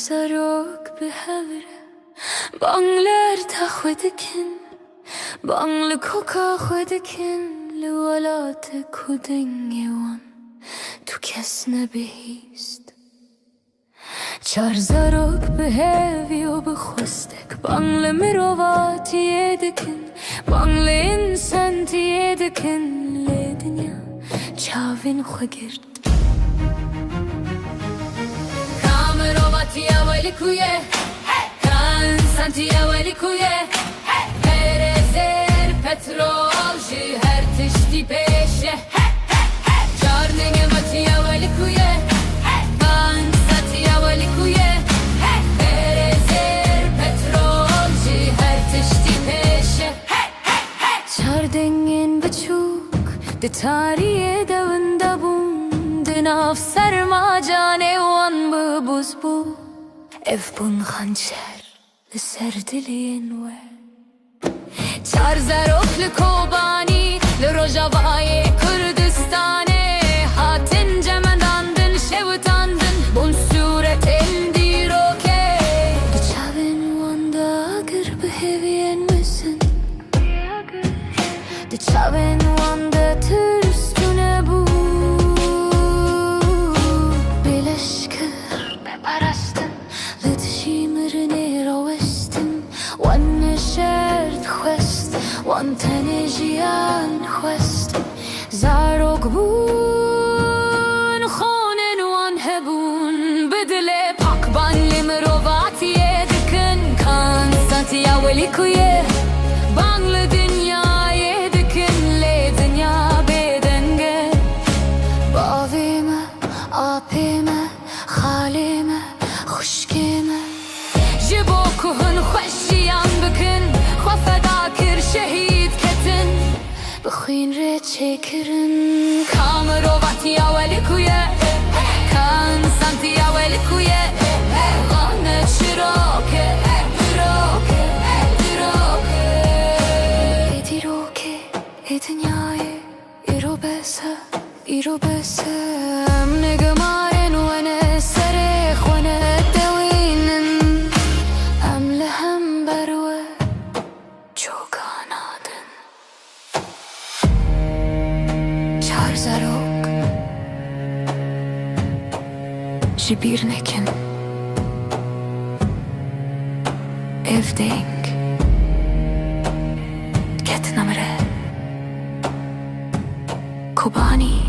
زارك بهورة بانغلر تاخدكن بانغل koka خدكن لولاتك ودنيوان تو كسنا بهيست چار زارك بهوي وبخوستك بانغل مروات يدكن بانغل انسان تيدكن لدنيا چاوين خگرد Kamerovatiya velikuye Kan santiya velikuye Perezer petrol ji her tişti peşe Çarnenge vatiya velikuye Kan santiya velikuye Perezer petrol ji her tişti peşe Çardengen bıçuk de tarihe davında bun Nav sermacane wan buz bu Ev bun hançer Ser dilin we Çar zaroklu kobani Le rojavaye Kurdistane Hatin cemendandın şevutandın Bun suret endiroke Dıçavin wanda agır beheviyen misin Dıçavin wanda tırstune bu وانتني جيان خوست زارق بون خونن وان هبون بدله پاک بان لمرواتي دكن كان سانتيا وليكويه بانل دنيا يدكن لي دنيا بدنگه باويمه آبيمه خاليمه خشكيمه جبو كهن خوشيان بكن خفدا شهید کتن بخوین ره چکرن کامرواتیا ولikuye kan santiya velikuye غانه شراکه دروکه دروکه دیروکه دنیای ایرو بسه نگمارن ونه سره خونه دوینن ام لهم بروه Zarok Jibirnekin Evdeng Ketnamre Kobani